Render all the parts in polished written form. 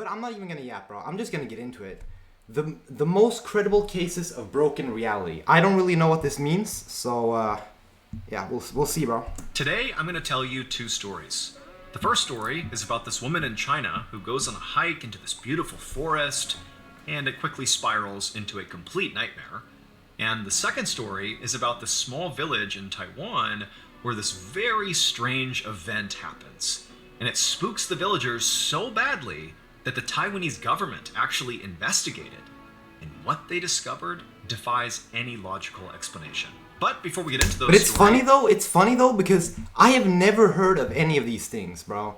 But I'm not even gonna yap, bro. I'm just gonna get into it. The most credible cases of broken reality. I don't really know what this means, so yeah, we'll see, bro. Today, I'm going to tell you two stories. The first story is about this woman in China who goes on a hike into this beautiful forest, and it quickly spirals into a complete nightmare. And the second story is about this small village in Taiwan where this very strange event happens. And it spooks the villagers so badly that the Taiwanese government actually investigated. And what they discovered defies any logical explanation. But before we get into those But it's stories, funny though, because I have never heard of any of these things, bro.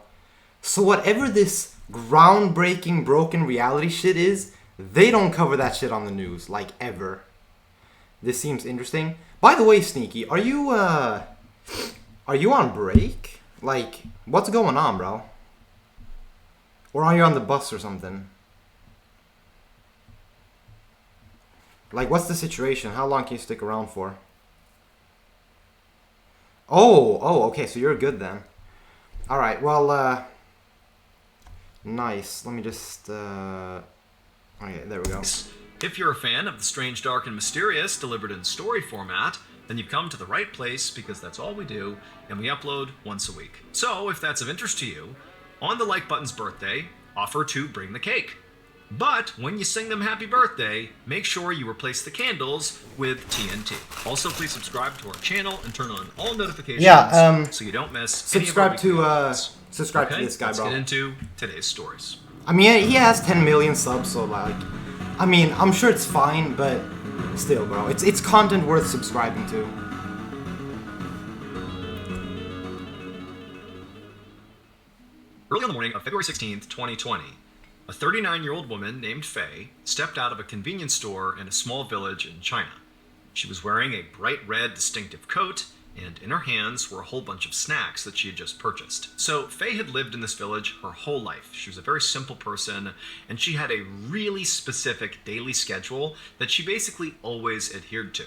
So whatever this groundbreaking broken reality shit is, they don't cover that shit on the news, like, ever. This seems interesting. By the way, Sneaky, are you on break? Like, what's going on, bro? Or are you on the bus or something? Like, what's the situation? How long can you stick around for? Oh, okay, so you're good then. Alright, well, nice. Let me just, okay, there we go. if you're a fan of the strange, dark, and mysterious delivered in story format, then you've come to the right place because that's all we do, and we upload once a week. So, if that's of interest to you, on the like button's birthday, offer to bring the cake. But when you sing them happy birthday, make sure you replace the candles with TNT. Also, please subscribe to our channel and turn on all notifications so you don't miss subscribe any of our weekly uploads. subscribe to this guy, let's bro. get into today's stories. I mean, he has 10 million subs, so like, I mean, I'm sure it's fine, but still, bro, it's content worth subscribing to. Early on the morning of February 16th, 2020, a 39-year-old woman named Faye stepped out of a convenience store in a small village in China. She was wearing a bright red distinctive coat, and in her hands were a whole bunch of snacks that she had just purchased. So Faye had lived in this village her whole life. She was a very simple person, and she had a really specific daily schedule that she basically always adhered to.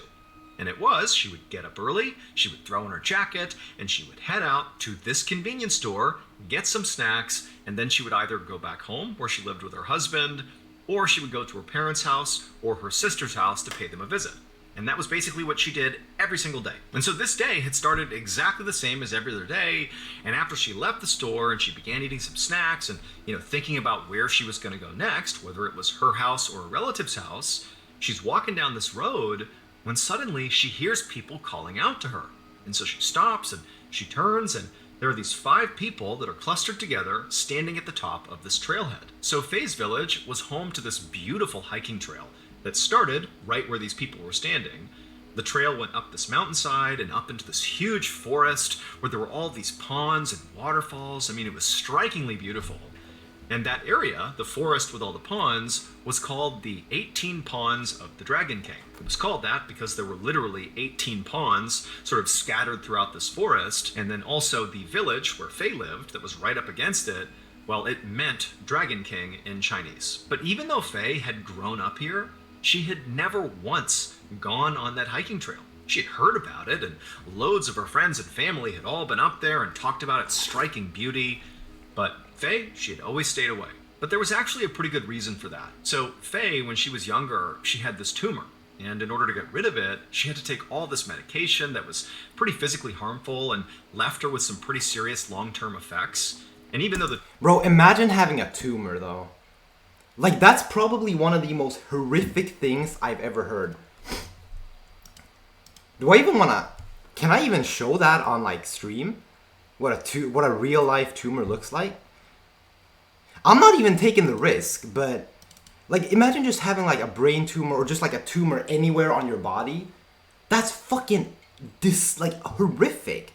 And it was, she would get up early, she would throw on her jacket, and she would head out to this convenience store, get some snacks, and then she would either go back home where she lived with her husband, or she would go to her parents' house or her sister's house to pay them a visit. And that was basically what she did every single day. And so this day had started exactly the same as every other day, and after she left the store and she began eating some snacks and, thinking about where she was going to go next, whether it was her house or a relative's house, she's walking down this road when suddenly she hears people calling out to her. And so she stops and she turns, and there are these 5 people that are clustered together standing at the top of this trailhead. So Faye's village was home to this beautiful hiking trail that started right where these people were standing. The trail went up this mountainside and up into this huge forest where there were all these ponds and waterfalls. I mean, it was strikingly beautiful. And that area, the forest with all the ponds, was called the 18 Ponds of the Dragon King. It was called that because there were literally 18 ponds sort of scattered throughout this forest, and then also the village where Faye lived that was right up against it, well, it meant Dragon King in Chinese. But even though Faye had grown up here, she had never once gone on that hiking trail. She had heard about it, and loads of her friends and family had all been up there and talked about its striking beauty, but Faye, she had always stayed away. But there was actually a pretty good reason for that. So Faye, when she was younger, she had this tumor. And in order to get rid of it, she had to take all this medication that was pretty physically harmful and left her with some pretty serious long-term effects. And even though Bro, imagine having a tumor, though. Like, that's probably one of the most horrific things I've ever heard. Do I even wanna... Can I even show that on, like, stream? What a real-life tumor looks like? I'm not even taking the risk, but... Like, imagine just having, like, a brain tumor or just, like, a tumor anywhere on your body. That's fucking... horrific.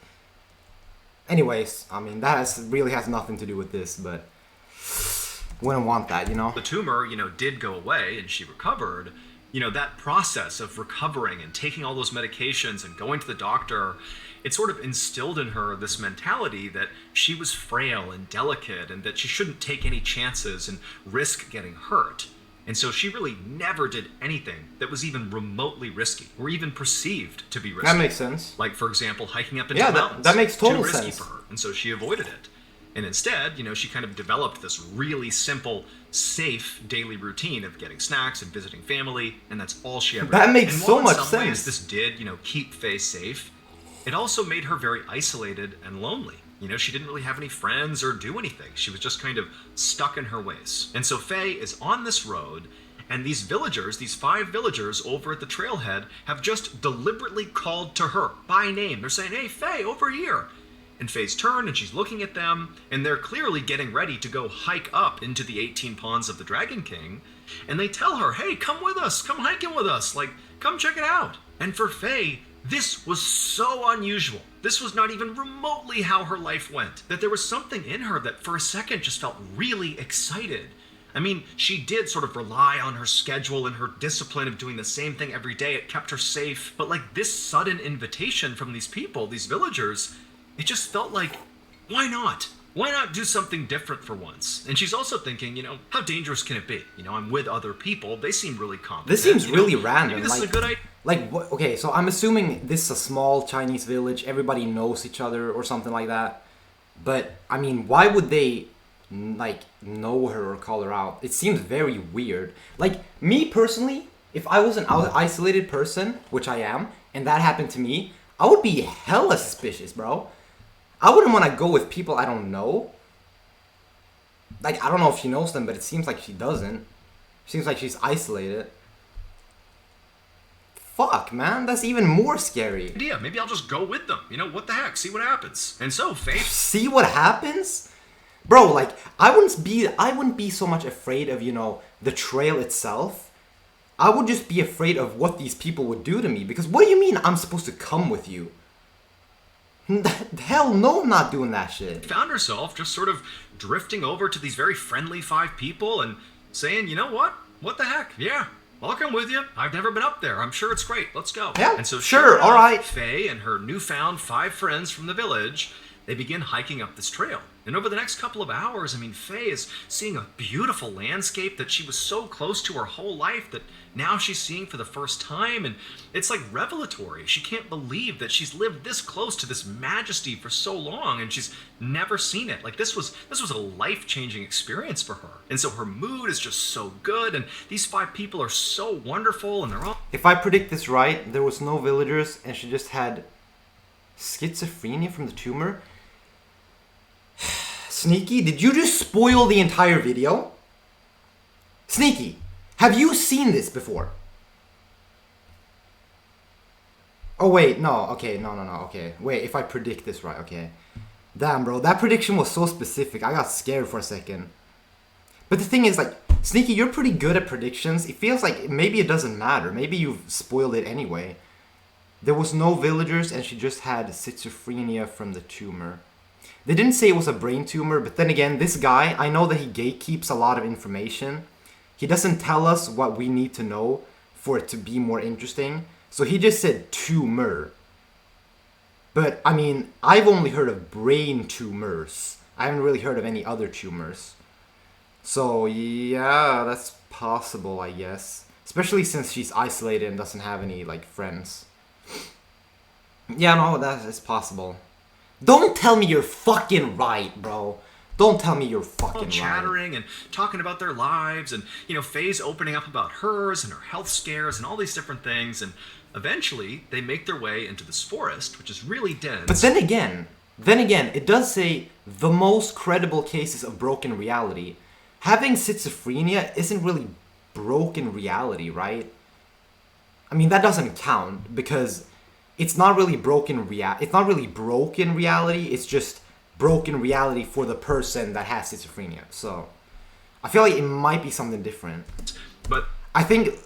Anyways, I mean, that really has nothing to do with this, but... Wouldn't want that, the tumor, did go away and she recovered, that process of recovering and taking all those medications and going to the doctor, it sort of instilled in her this mentality that she was frail and delicate and that she shouldn't take any chances and risk getting hurt. And so she really never did anything that was even remotely risky or even perceived to be risky. That makes sense. Like, for example, hiking up into the mountains. That makes total too risky sense for her, and so she avoided it. And instead, she kind of developed this really simple, safe daily routine of getting snacks and visiting family, and that's all she ever did. That makes And so while much in some ways sense. this did, keep Faye safe, it also made her very isolated and lonely. She didn't really have any friends or do anything. She was just kind of stuck in her ways. And so Faye is on this road, and these villagers, these 5 villagers over at the trailhead, have just deliberately called to her by name. They're saying, "Hey, Faye, over here." And Faye's turned, and she's looking at them, and they're clearly getting ready to go hike up into the 18 ponds of the Dragon King. And they tell her, "Hey, come with us, come hiking with us, come check it out." And for Faye, this was so unusual. This was not even remotely how her life went. That there was something in her that for a second just felt really excited. I mean, she did sort of rely on her schedule and her discipline of doing the same thing every day. It kept her safe. But this sudden invitation from these people, these villagers, it just felt like, why not? Why not do something different for once? And she's also thinking, how dangerous can it be? I'm with other people. They seem really confident. This seems really random. Maybe this is a good idea. Okay, so I'm assuming this is a small Chinese village. Everybody knows each other or something like that. But, I mean, why would they, know her or call her out? It seems very weird. Me personally, if I was an isolated person, which I am, and that happened to me, I would be hella suspicious, bro. I wouldn't want to go with people I don't know. I don't know if she knows them, but it seems like she doesn't. Seems like she's isolated. Fuck, man, that's even more scary. Idea. Maybe I'll just go with them. What the heck? See what happens. And so Faye. See what happens? Bro, I wouldn't be so much afraid of, the trail itself. I would just be afraid of what these people would do to me. Because what do you mean I'm supposed to come with you? Hell no, I'm not doing that shit. Found herself just sort of drifting over to these very friendly 5 people and saying, "You know what? What the heck? Yeah, I'll come with you. I've never been up there. I'm sure it's great. Let's go." Yeah, and so sure, enough, all right. Faye and her newfound 5 friends from the village, they begin hiking up this trail. And over the next couple of hours, Faye is seeing a beautiful landscape that she was so close to her whole life that now she's seeing for the first time. And it's revelatory. She can't believe that she's lived this close to this majesty for so long and she's never seen it. This was a life-changing experience for her. And so her mood is just so good, and these 5 people are so wonderful, and they're all... If I predict this right, there was no villagers and she just had schizophrenia from the tumor. Sneaky, did you just spoil the entire video? Sneaky, have you seen this before? Oh wait, no, okay, no, okay. Wait, if I predict this right, okay. Damn, bro, that prediction was so specific, I got scared for a second. But the thing is, Sneaky, you're pretty good at predictions. It feels like maybe it doesn't matter. Maybe you've spoiled it anyway. There was no villagers and she just had schizophrenia from the tumor. They didn't say it was a brain tumor, but then again, this guy, I know that he gatekeeps a lot of information. He doesn't tell us what we need to know for it to be more interesting. So he just said tumor. But, I've only heard of brain tumors. I haven't really heard of any other tumors. So, yeah, that's possible, I guess. Especially since she's isolated and doesn't have any, friends. Yeah, no, that is possible. Don't tell me you're fucking right, bro. Don't tell me you're fucking right. Chattering and talking about their lives, and Faye's opening up about hers and her health scares and all these different things, and eventually they make their way into this forest, which is really dense. But then again, it does say the most credible cases of broken reality. Having schizophrenia isn't really broken reality, right? That doesn't count because it's not really broken reality. It's not really broken reality. It's just broken reality for the person that has schizophrenia. So I feel like it might be something different. But I think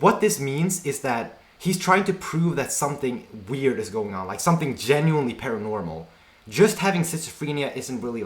what this means is that he's trying to prove that something weird is going on, something genuinely paranormal. Just having schizophrenia isn't really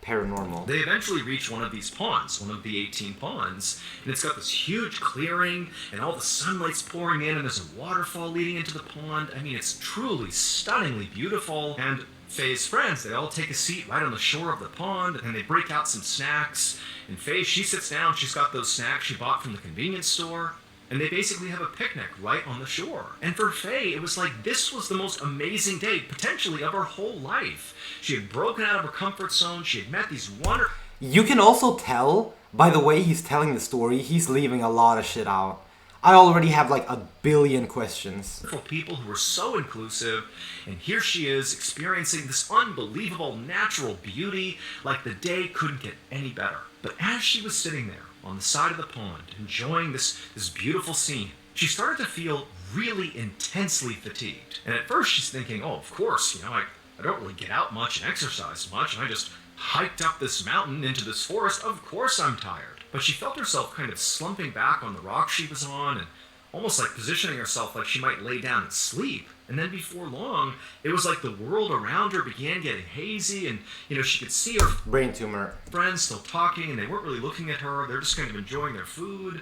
paranormal. They eventually reach one of these ponds, one of the 18 ponds, and it's got this huge clearing, and all the sunlight's pouring in, and there's a waterfall leading into the pond. It's truly stunningly beautiful. And Faye's friends, they all take a seat right on the shore of the pond, and they break out some snacks. And Faye, she sits down, she's got those snacks she bought from the convenience store. and they basically have a picnic right on the shore. And for Faye, it was like this was the most amazing day, potentially, of her whole life. She had broken out of her comfort zone, she had met these wonderful... You can also tell by the way he's telling the story, he's leaving a lot of shit out. I already have like a billion questions. People who were so inclusive, and here she is experiencing this unbelievable natural beauty like the day couldn't get any better. But as she was sitting there on the side of the pond enjoying this beautiful scene, she started to feel really intensely fatigued. And at first she's thinking, oh, of course, I don't really get out much and exercise much, and I just hiked up this mountain into this forest. Of course I'm tired. But she felt herself kind of slumping back on the rock she was on and almost like positioning herself like she might lay down and sleep. And then before long, it was like the world around her began getting hazy, and she could see her brain tumor friends still talking, and they weren't really looking at her. They're just kind of enjoying their food.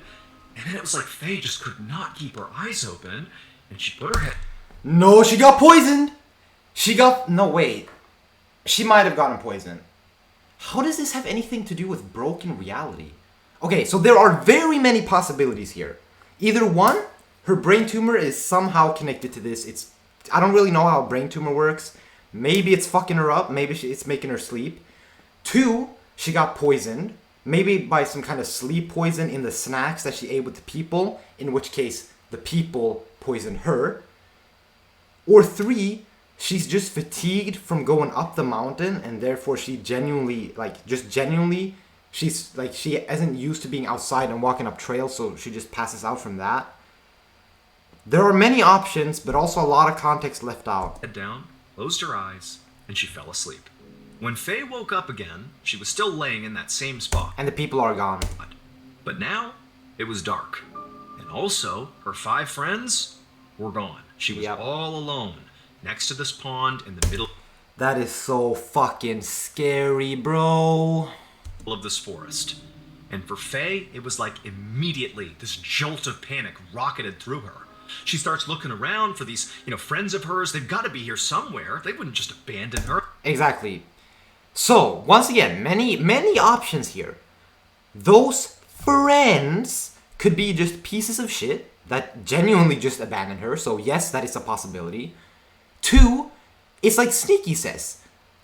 And then it was like Faye just could not keep her eyes open, and she put her head... No, she got poisoned! No, wait. She might have gotten poisoned. How does this have anything to do with broken reality? Okay, so there are very many possibilities here. Either one, her brain tumor is somehow connected to this. I don't really know how a brain tumor works. Maybe it's fucking her up. Maybe it's making her sleep. Two, she got poisoned. Maybe by some kind of sleep poison in the snacks that she ate with the people, in which case the people poisoned her. Or three, she's just fatigued from going up the mountain, and therefore she genuinely, she's like, she isn't used to being outside and walking up trails, so she just passes out from that. There are many options, but also a lot of context left out. Head down, closed her eyes, and she fell asleep. When Faye woke up again, she was still laying in that same spot. And the people are gone. But now, it was dark. And also, her 5 friends were gone. She was all alone, next to this pond in the middle... That is so fucking scary, bro. ...of this forest. And for Faye, it was like immediately this jolt of panic rocketed through her. She starts looking around for these, friends of hers. They've got to be here somewhere. They wouldn't just abandon her. Exactly. So, once again, many options here. Those friends could be just pieces of shit that genuinely just abandoned her. So yes, that is a possibility. 2, it's like Sneaky says.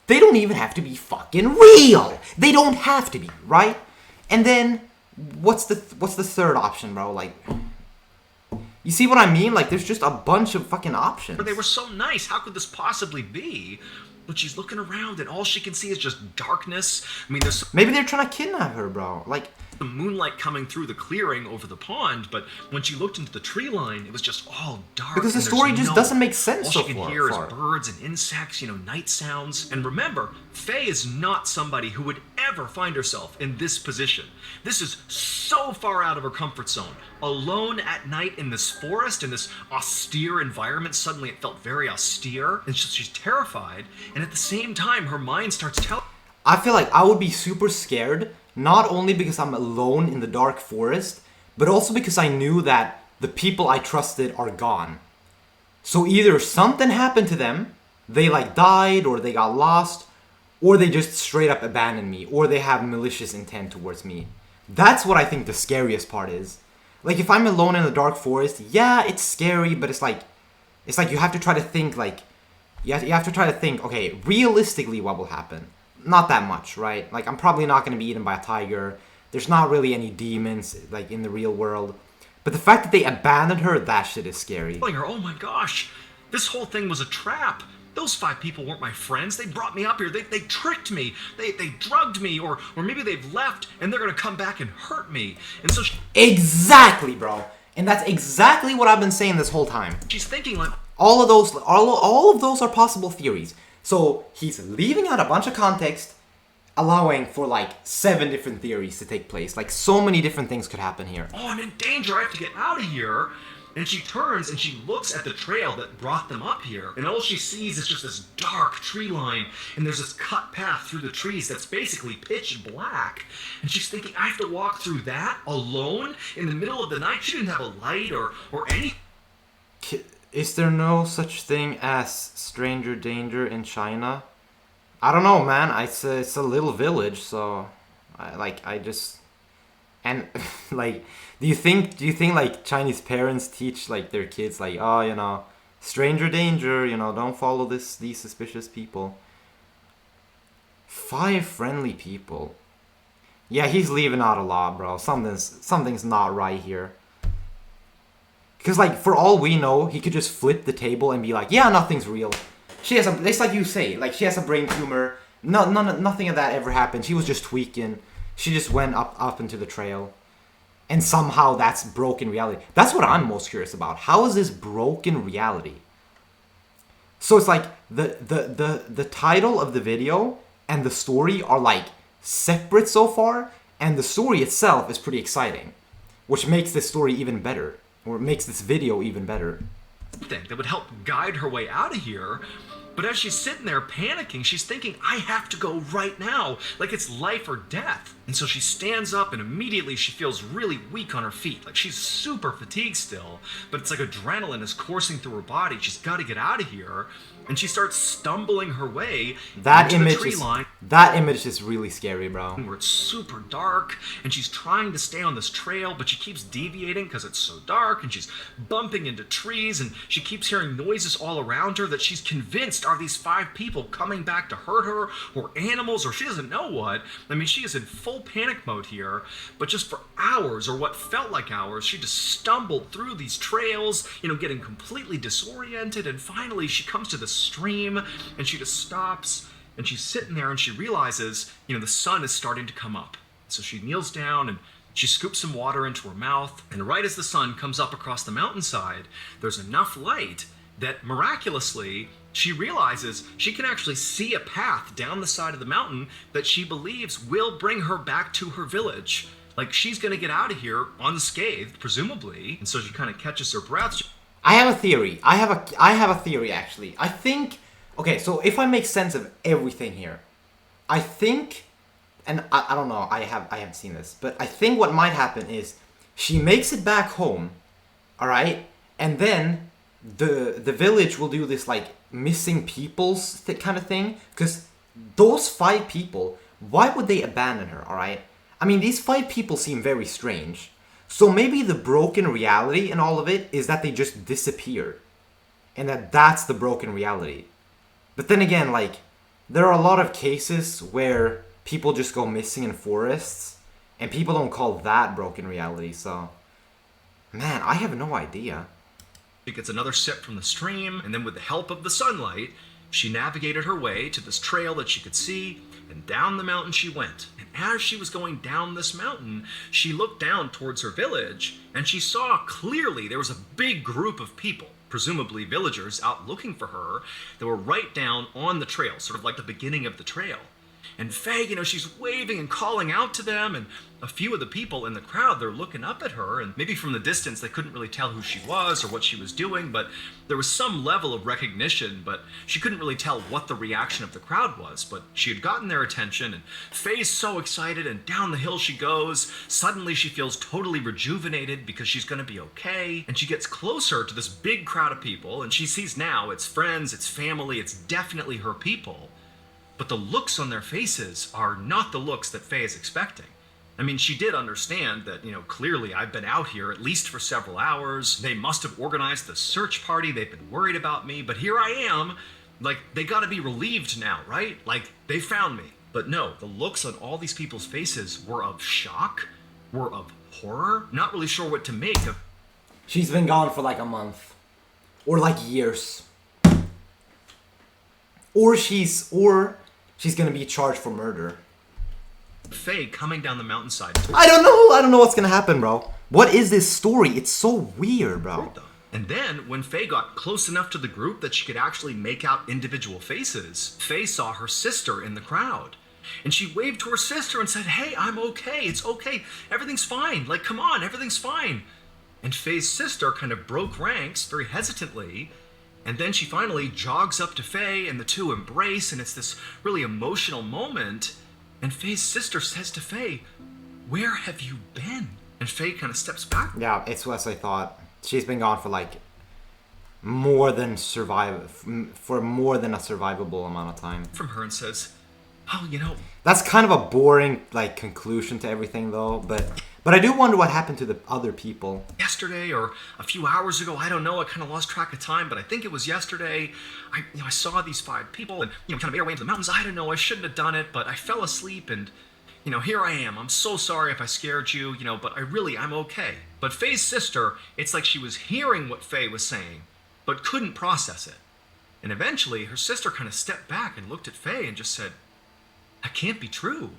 They don't even have to be fucking real. They don't have to be, right? And then, what's the third option, bro? Like, you see what I mean? Like, there's just a bunch of fucking options. They were so nice. How could this possibly be? But she's looking around, and all she can see is just darkness. I mean, maybe they're trying to kidnap her, bro. Like, the moonlight coming through the clearing over the pond, but when she looked into the tree line, it was just all dark. Because the story just doesn't make sense so far. All she can hear is birds and insects, night sounds. And remember, Faye is not somebody who would ever find herself in this position. This is so far out of her comfort zone. Alone at night in this forest, in this austere environment, suddenly it felt very austere, and she's terrified, and at the same time, her mind starts telling... I feel like I would be super scared, not only because I'm alone in the dark forest, but also because I knew that the people I trusted are gone. So either something happened to them, they died, or they got lost, or they just straight up abandoned me, or they have malicious intent towards me. That's what I think the scariest part is. Like, if I'm alone in the dark forest, yeah, it's scary, but it's like you have to try to think, you have to try to think, okay, realistically what will happen? Not that much, right? Like, I'm probably not going to be eaten by a tiger. There's not really any demons, in the real world. But the fact that they abandoned her, that shit is scary. Oh my gosh, this whole thing was a trap. Those 5 people weren't my friends. They brought me up here. They tricked me. They drugged me. Or maybe they've left and they're going to come back and hurt me. And so exactly, bro. And that's exactly what I've been saying this whole time. She's thinking all of those are possible theories. So he's leaving out a bunch of context, allowing for 7 different theories to take place. So many different things could happen here. Oh, I'm in danger. I have to get out of here. And she turns and she looks at the trail that brought them up here. And all she sees is just this dark tree line. And there's this cut path through the trees that's basically pitch black. And she's thinking, I have to walk through that alone in the middle of the night? She didn't have a light or any... Is there no such thing as stranger danger in China? I don't know, man. It's a little village, so And like, do you think like Chinese parents teach like their kids like, oh, stranger danger, don't follow these suspicious people. 5 friendly people. Yeah, he's leaving out a lot, bro. Something's not right here. Because like for all we know, he could just flip the table and be like, yeah, nothing's real. It's like you say, like she has a brain tumor. Nothing of that ever happened. She was just tweaking. She just went up into the trail. And somehow that's broken reality. That's what I'm most curious about. How is this broken reality? So it's like the title of the video and the story are like separate so far, and the story itself is pretty exciting, which makes this story even better, or makes this video even better. That would help guide her way out of here. But as she's sitting there panicking, she's thinking, I have to go right now, like it's life or death. And so she stands up and immediately she feels really weak on her feet. Like she's super fatigued still, but it's like adrenaline is coursing through her body. She's got to get out of here. And she starts stumbling her way into the tree line. That image is really scary, bro. Where it's super dark, and she's trying to stay on this trail, but she keeps deviating because it's so dark, and she's bumping into trees, and she keeps hearing noises all around her that she's convinced are these 5 people coming back to hurt her, or animals, or she doesn't know what. I mean, she is in full panic mode here, but just for hours, or what felt like hours, she just stumbled through these trails, getting completely disoriented, and finally she comes to the stream, and she just stops, and she's sitting there, and she realizes, the sun is starting to come up. So she kneels down, and she scoops some water into her mouth, and right as the sun comes up across the mountainside, there's enough light that miraculously she realizes she can actually see a path down the side of the mountain that she believes will bring her back to her village. Like, she's gonna get out of here unscathed, presumably, and so she kind of catches her breath. I have a theory. I have a theory, actually. I think... Okay, so if I make sense of everything here, I think... And I don't know, I haven't seen this, but I think what might happen is she makes it back home, alright? And then the village will do this, like, missing peoples kind of thing. Because those 5 people, why would they abandon her, alright? I mean, these 5 people seem very strange. So maybe the broken reality in all of it is that they just disappeared. And that's the broken reality. But then again, like, there are a lot of cases where people just go missing in forests, and people don't call that broken reality, so... Man, I have no idea. She gets another sip from the stream, and then with the help of the sunlight, she navigated her way to this trail that she could see, and down the mountain she went. And as she was going down this mountain, she looked down towards her village, and she saw clearly there was a big group of people, presumably villagers, out looking for her, that were right down on the trail, sort of like the beginning of the trail. And Faye, she's waving and calling out to them, and a few of the people in the crowd, they're looking up at her, and maybe from the distance they couldn't really tell who she was or what she was doing, but there was some level of recognition, but she couldn't really tell what the reaction of the crowd was. But she had gotten their attention, and Faye's so excited, and down the hill she goes. Suddenly she feels totally rejuvenated because she's going to be okay, and she gets closer to this big crowd of people, and she sees now it's friends, it's family, it's definitely her people. But the looks on their faces are not the looks that Faye is expecting. I mean, she did understand that, clearly I've been out here at least for several hours. They must have organized the search party. They've been worried about me. But here I am. Like, they gotta be relieved now, right? Like, they found me. But no, the looks on all these people's faces were of shock, were of horror. Not really sure what to make of. She's been gone for like a month. Or like years. Or she's gonna be charged for murder. Faye coming down the mountainside. I don't know what's gonna happen, bro. What is this story? It's so weird, bro. And then, when Faye got close enough to the group that she could actually make out individual faces, Faye saw her sister in the crowd. And she waved to her sister and said, "Hey, I'm okay. It's okay. Everything's fine. Like, come on, everything's fine." And Faye's sister kind of broke ranks very hesitantly. And then she finally jogs up to Faye, and the two embrace, and it's this really emotional moment. And Faye's sister says to Faye, "Where have you been?" And Faye kind of steps back. Yeah, it's what I thought. She's been gone for like more than a survivable amount of time. From her and says, "Oh, That's kind of a boring like conclusion to everything, though. But But I do wonder what happened to the other people. Yesterday or a few hours ago, I don't know. I kind of lost track of time, but I think it was yesterday. I saw these 5 people and kind of made our way into the mountains. I don't know. I shouldn't have done it, but I fell asleep and here I am. I'm so sorry if I scared you, but I'm okay. But Faye's sister, it's like she was hearing what Faye was saying, but couldn't process it. And eventually, her sister kind of stepped back and looked at Faye and just said, "That can't be true.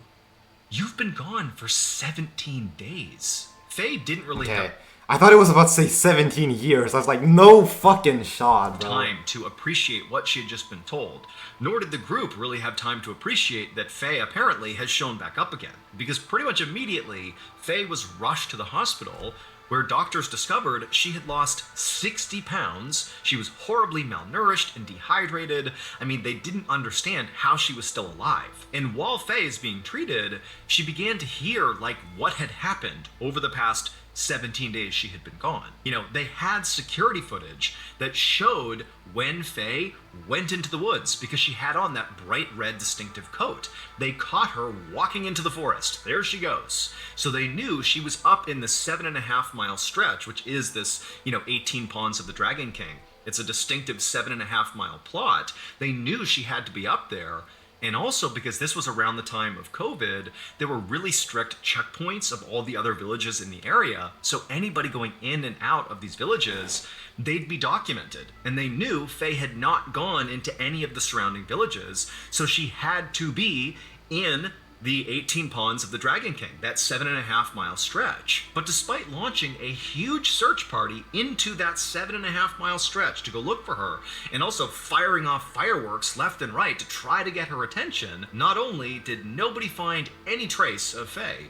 You've been gone for 17 days." Faye didn't really Okay. I thought it was about to say 17 years. I was like, no fucking shot, bro. time to appreciate what she had just been told. Nor did the group really have time to appreciate that Faye apparently has shown back up again. Because pretty much immediately, Faye was rushed to the hospital where doctors discovered she had lost 60 pounds. She was horribly malnourished and dehydrated. They didn't understand how she was still alive. And while Faye is being treated, she began to hear what had happened over the past 17 days she had been gone. They had security footage that showed when Faye went into the woods because she had on that bright red distinctive coat. They caught her walking into the forest. There she goes. So they knew she was up in the 7.5-mile stretch, which is this, 18 Ponds of the Dragon King. It's a distinctive 7.5-mile plot. They knew she had to be up there. And also because this was around the time of COVID, there were really strict checkpoints of all the other villages in the area. So anybody going in and out of these villages, they'd be documented. And they knew Faye had not gone into any of the surrounding villages. So she had to be in the 18 Ponds of the Dragon King, that 7.5-mile stretch. But despite launching a huge search party into that 7.5-mile stretch to go look for her, and also firing off fireworks left and right to try to get her attention, not only did nobody find any trace of Faye,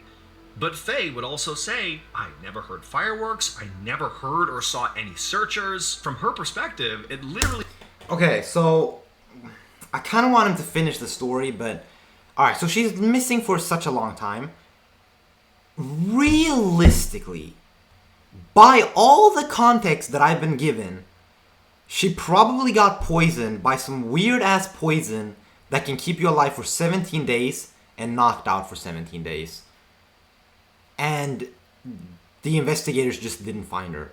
but Faye would also say, "I never heard fireworks, I never heard or saw any searchers." From her perspective, it literally... Okay, so I kind of want him to finish the story, but alright, so she's missing for such a long time. Realistically, by all the context that I've been given, she probably got poisoned by some weird-ass poison that can keep you alive for 17 days and knocked out for 17 days. And the investigators just didn't find her.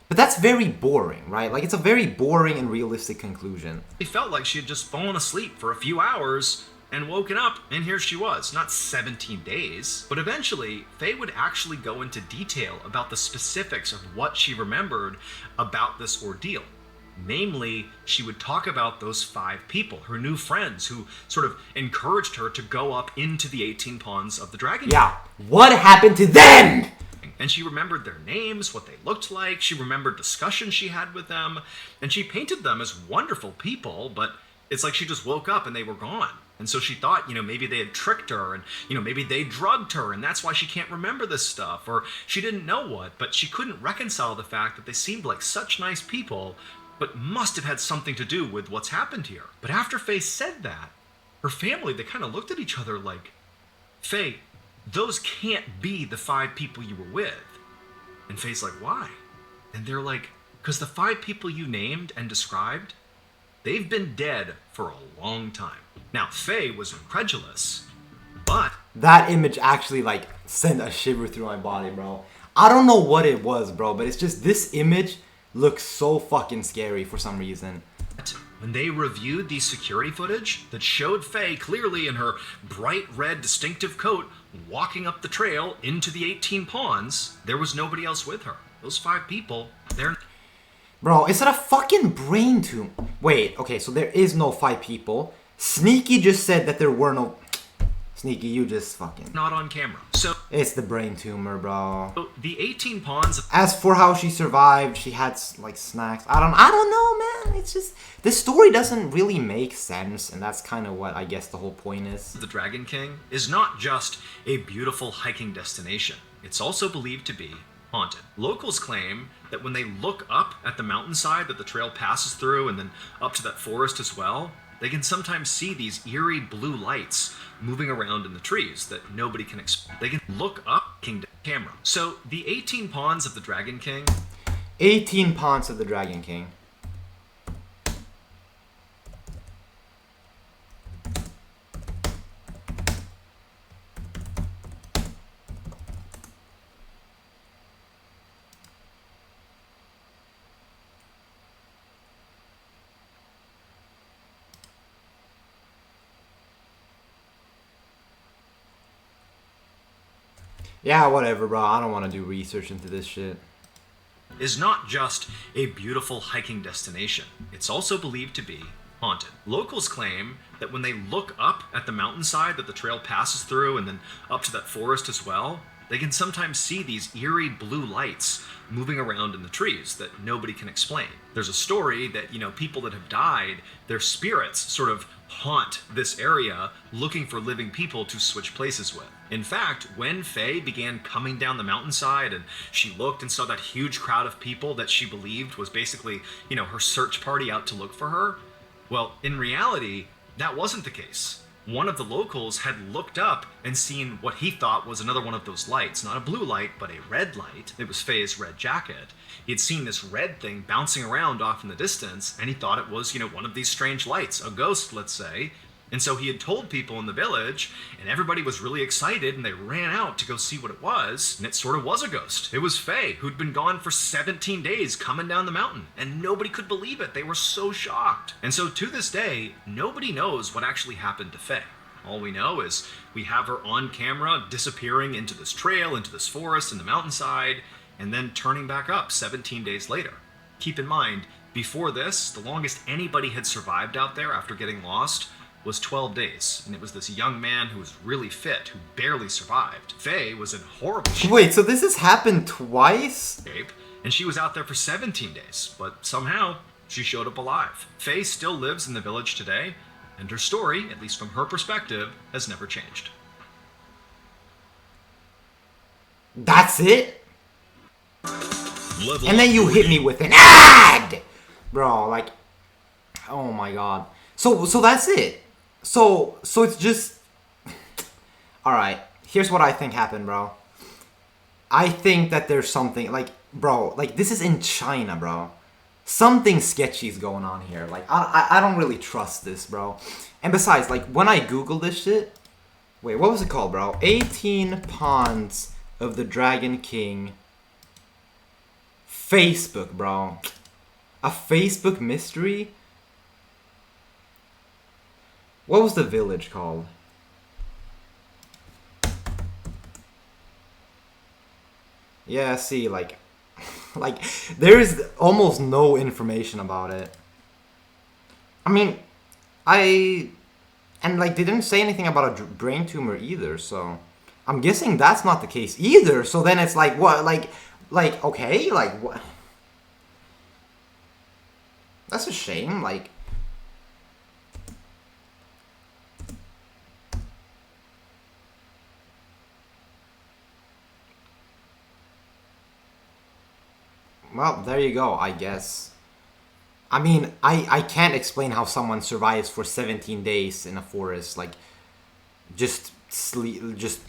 But that's very boring, right? It's a very boring and realistic conclusion. It felt like she had just fallen asleep for a few hours and woken up, and here she was. Not 17 days. But eventually, Faye would actually go into detail about the specifics of what she remembered about this ordeal. Namely, she would talk about those 5 people, her new friends, who sort of encouraged her to go up into the 18 Ponds of the Dragon. Yeah, what happened to them? And she remembered their names, what they looked like. She remembered discussions she had with them. And she painted them as wonderful people, but it's like she just woke up and they were gone. And so she thought, maybe they had tricked her and, maybe they drugged her and that's why she can't remember this stuff. Or she didn't know what, but she couldn't reconcile the fact that they seemed like such nice people, but must have had something to do with what's happened here. But after Faye said that, her family, they kind of looked at each other like, "Faye, those can't be the 5 people you were with." And Faye's like, "Why?" And they're like, "Because the 5 people you named and described, they've been dead for a long time." Now, Faye was incredulous, but That image actually sent a shiver through my body, bro. I don't know what it was, bro, but it's just this image looks so fucking scary for some reason. when they reviewed the security footage that showed Faye clearly in her bright red distinctive coat walking up the trail into the 18 Ponds, there was nobody else with her. Those 5 people, they're... Bro, is that a fucking brain tumor? Wait, okay, so there is no 5 people. Sneaky just said that there were no... Sneaky, you just fucking... not on camera. So It's the brain tumor, bro. the 18 Ponds... As for how she survived, she had snacks. I don't know, man. It's just this story doesn't really make sense, and that's kind of what I guess the whole point is. The Dragon King is not just a beautiful hiking destination. It's also believed to be haunted. Locals claim that when they look up at the mountainside that the trail passes through and then up to that forest as well, they can sometimes see these eerie blue lights moving around in the trees that nobody can explain. They can look up Kingdom camera. So the 18 Ponds of the Dragon King... 18 Ponds of the Dragon King. Yeah, whatever, bro. I don't want to do research into this shit. Is not just a beautiful hiking destination, it's also believed to be haunted. Locals claim that when they look up at the mountainside that the trail passes through and then up to that forest as well, they can sometimes see these eerie blue lights moving around in the trees that nobody can explain. There's a story that, people that have died, their spirits sort of haunt this area looking for living people to switch places with. In fact, when Faye began coming down the mountainside and she looked and saw that huge crowd of people that she believed was basically, her search party out to look for her, well, in reality, that wasn't the case. One of the locals had looked up and seen what he thought was another one of those lights. Not a blue light, but a red light. It was Faye's red jacket. He had seen this red thing bouncing around off in the distance, and he thought it was, one of these strange lights, a ghost, let's say. And so he had told people in the village, and everybody was really excited, and they ran out to go see what it was, and it sort of was a ghost. It was Faye, who'd been gone for 17 days coming down the mountain, and nobody could believe it. They were so shocked. And so to this day, nobody knows what actually happened to Faye. All we know is we have her on camera disappearing into this trail, into this forest, in the mountainside, and then turning back up 17 days later. Keep in mind, before this, the longest anybody had survived out there after getting lost was 12 days, and it was this young man who was really fit, who barely survived. Faye was in horrible shape. Wait, so this has happened twice? And she was out there for 17 days, but somehow she showed up alive. Faye still lives in the village today, and her story, at least from her perspective, has never changed. That's it? Level And then you 3. hit me with an ad! Bro, like, oh my god. So that's it. So it's just... Alright, here's what I think happened, bro. I think that there's something, like, bro, like, this is in China, bro. Something sketchy's going on here. Like, I don't really trust this, bro. And besides, like, when I Googled this shit... Wait, what was it called, bro? 18 Ponds of the Dragon King. Facebook, bro. A Facebook mystery? What was the village called? Yeah, see, like, like, there is almost no information about it. I mean, and like, they didn't say anything about a brain tumor either, so I'm guessing that's not the case either. So then it's like, what, like, okay, like, what? That's a shame, like. Well, there you go, I guess. I mean, I can't explain how someone survives for 17 days in a forest, like, just just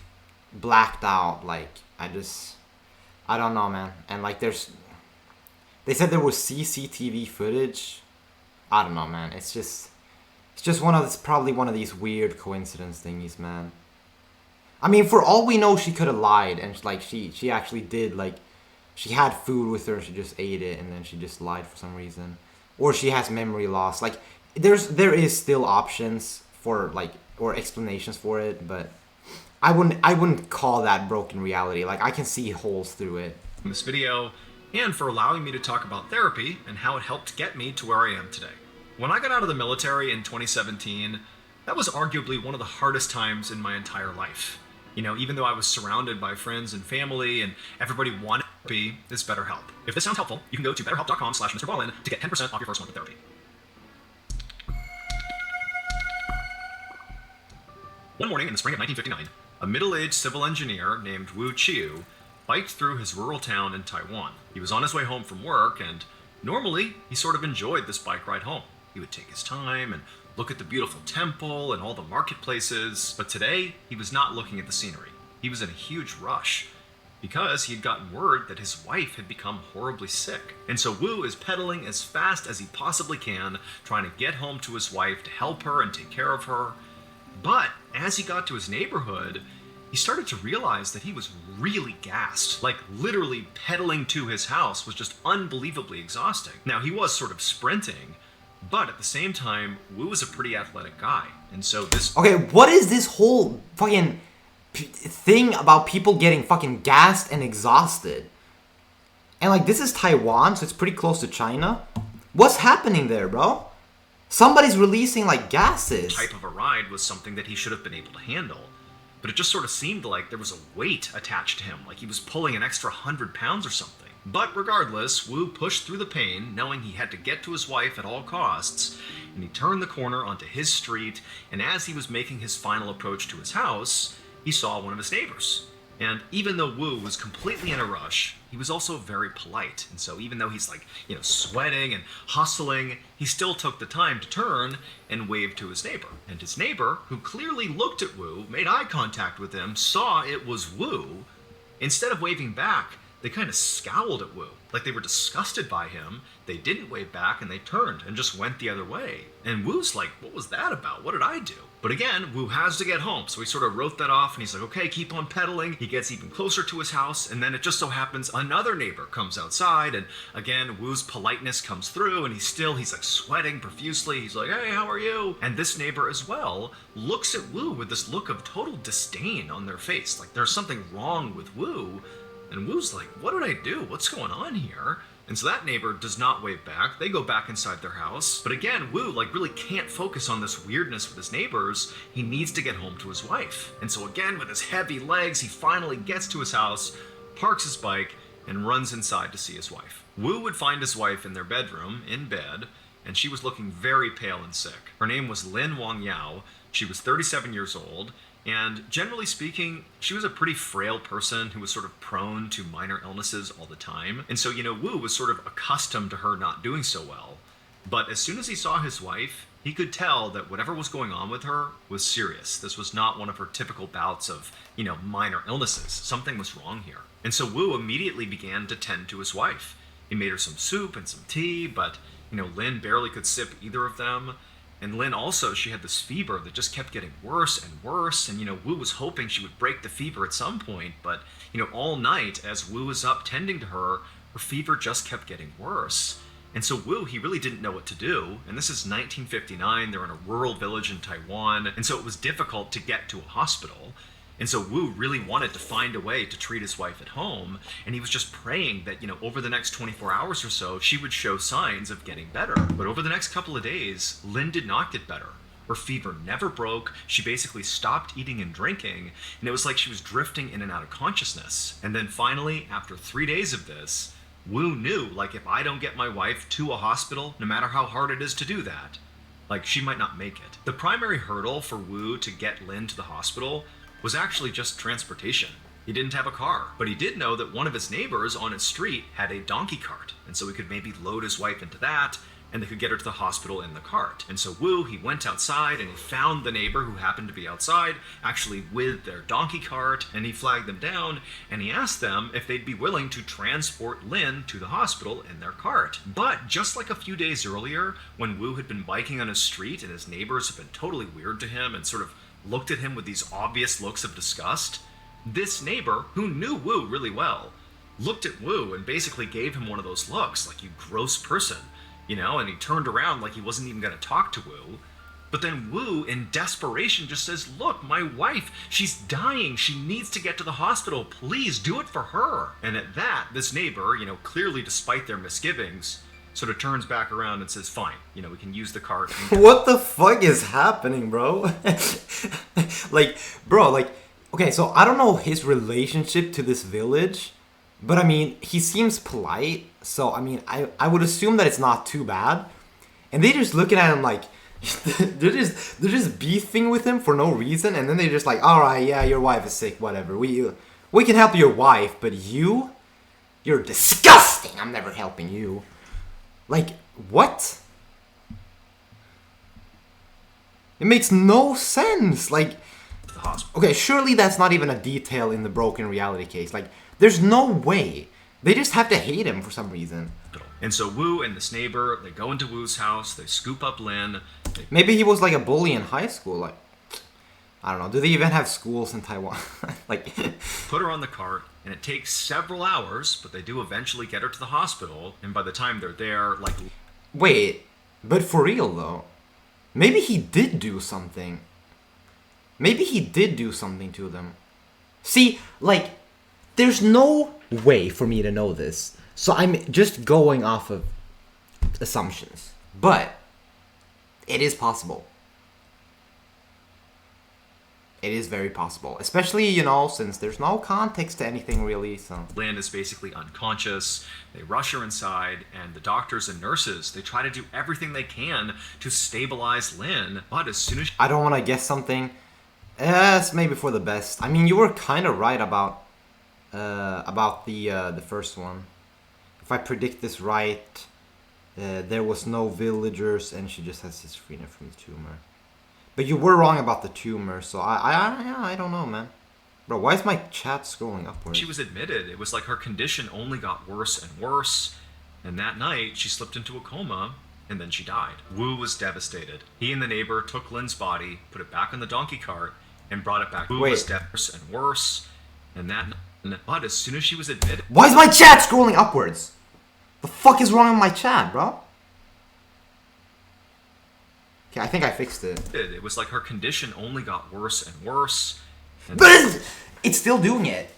blacked out, like, I don't know, man. And, like, they said there was CCTV footage. I don't know, man. It's just probably one of these weird coincidence thingies, man. I mean, for all we know, she could have lied, and, like, she actually did, like, she had food with her, she just ate it, and then she just lied for some reason. Or she has memory loss. Like, there is still options for, like, or explanations for it, but I wouldn't call that broken reality. Like, I can see holes through it. In this video, and for allowing me to talk about therapy and how it helped get me to where I am today. When I got out of the military in 2017, that was arguably one of the hardest times in my entire life. Even though I was surrounded by friends and family and everybody wanted therapy, is BetterHelp. If this sounds helpful, you can go to betterhelp.com/MrBallin to get 10% off your first month of therapy. One morning in the spring of 1959, a middle-aged civil engineer named Wu Chiu biked through his rural town in Taiwan. He was on his way home from work, and normally he sort of enjoyed this bike ride home. He would take his time and look at the beautiful temple and all the marketplaces, but today he was not looking at the scenery. He was in a huge rush because he had gotten word that his wife had become horribly sick. And so Wu is pedaling as fast as he possibly can, trying to get home to his wife to help her and take care of her. But as he got to his neighborhood, he started to realize that he was really gassed. Like, literally pedaling to his house was just unbelievably exhausting. Now, he was sort of sprinting, but at the same time, Wu was a pretty athletic guy. And so this... Okay, what is this whole fucking thing about people getting fucking gassed and exhausted. And like, this is Taiwan, so it's pretty close to China. What's happening there, bro? Somebody's releasing like gases. Type of a ride was something that he should have been able to handle. But it just sort of seemed like there was a weight attached to him, like he was pulling an extra 100 pounds or something. But regardless, Wu pushed through the pain, knowing he had to get to his wife at all costs, and he turned the corner onto his street, and as he was making his final approach to his house, he saw one of his neighbors. And even though Wu was completely in a rush, he was also very polite. And so even though he's like, sweating and hustling, he still took the time to turn and wave to his neighbor. And his neighbor, who clearly looked at Wu, made eye contact with him, saw it was Wu. Instead of waving back, they kind of scowled at Wu, like they were disgusted by him. They didn't wave back and they turned and just went the other way. And Wu's like, what was that about? What did I do? But again, Wu has to get home, so he sort of wrote that off and he's like, okay, keep on pedaling. He gets even closer to his house, and then it just so happens another neighbor comes outside, and again, Wu's politeness comes through, and he's like sweating profusely. He's like, hey, how are you? And this neighbor as well looks at Wu with this look of total disdain on their face, like there's something wrong with Wu. And Wu's like, what did I do? What's going on here? And so that neighbor does not wave back. They go back inside their house. But again, Wu really can't focus on this weirdness with his neighbors. He needs to get home to his wife. And so again, with his heavy legs, he finally gets to his house, parks his bike, and runs inside to see his wife. Wu would find his wife in their bedroom, in bed, and she was looking very pale and sick. Her name was Lin Wang Yao. She was 37 years old. And generally speaking, she was a pretty frail person who was sort of prone to minor illnesses all the time. And so, Wu was sort of accustomed to her not doing so well. But as soon as he saw his wife, he could tell that whatever was going on with her was serious. This was not one of her typical bouts of, minor illnesses. Something was wrong here. And so Wu immediately began to tend to his wife. He made her some soup and some tea, but, Lin barely could sip either of them. And Lin also, she had this fever that just kept getting worse and worse. And, Wu was hoping she would break the fever at some point. But, all night, as Wu was up tending to her, her fever just kept getting worse. And so Wu, he really didn't know what to do. And this is 1959. They're in a rural village in Taiwan. And so it was difficult to get to a hospital. And so Wu really wanted to find a way to treat his wife at home, and he was just praying that, over the next 24 hours or so, she would show signs of getting better. But over the next couple of days, Lin did not get better. Her fever never broke, she basically stopped eating and drinking, and it was like she was drifting in and out of consciousness. And then finally, after 3 days of this, Wu knew, if I don't get my wife to a hospital, no matter how hard it is to do that, she might not make it. The primary hurdle for Wu to get Lin to the hospital was actually just transportation. He didn't have a car, but he did know that one of his neighbors on his street had a donkey cart, and so he could maybe load his wife into that, and they could get her to the hospital in the cart. And so Wu, he went outside and he found the neighbor who happened to be outside, actually with their donkey cart, and he flagged them down, and he asked them if they'd be willing to transport Lin to the hospital in their cart. But just like a few days earlier, when Wu had been biking on his street and his neighbors had been totally weird to him and sort of looked at him with these obvious looks of disgust, this neighbor, who knew Wu really well, looked at Wu and basically gave him one of those looks, like, you gross person, and he turned around like he wasn't even going to talk to Wu. But then Wu, in desperation, just says, look, my wife, she's dying, she needs to get to the hospital, please do it for her. And at that, this neighbor, clearly despite their misgivings, sort of turns back around and says, fine, we can use the cart. What the fuck is happening, bro? Okay, so I don't know his relationship to this village, but he seems polite, so I would assume that it's not too bad. And they just looking at him like, they're just beefing with him for no reason, and then they're just like, alright, yeah, your wife is sick, whatever, we can help your wife, but you're disgusting, I'm never helping you. What? It makes no sense. Okay, surely that's not even a detail in the broken reality case. There's no way. They just have to hate him for some reason. And so Wu and this neighbor, they go into Wu's house, they scoop up Lin. Maybe he was a bully in high school. I don't know. Do they even have schools in Taiwan? Put her on the cart, and it takes several hours, but they do eventually get her to the hospital, and by the time they're there, Wait, but for real though, maybe he did do something. Maybe he did do something to them. See, like, there's no way for me to know this, so I'm just going off of assumptions. But it is possible. It is very possible, especially, since there's no context to anything really, so. Lynn is basically unconscious. They rush her inside, and the doctors and nurses, they try to do everything they can to stabilize Lynn. But as soon as I don't want to guess something. It's maybe for the best. I mean, you were kind of right about the first one. If I predict this right, there was no villagers, and she just has schizophrenia from the tumor. But you were wrong about the tumor, so I don't know, man. Bro, why is my chat scrolling upwards? she was admitted, it was like her condition only got worse and worse. And that night, she slipped into a coma, and then she died. Wu was devastated. He and the neighbor took Lynn's body, put it back on the donkey cart, and brought it back. Wu was worse and worse. And that night, but as soon as she was admitted... Why is my chat scrolling upwards? The fuck is wrong with my chat, bro? Okay, I think I fixed it. It was like her condition only got worse and worse. And But it's still doing it.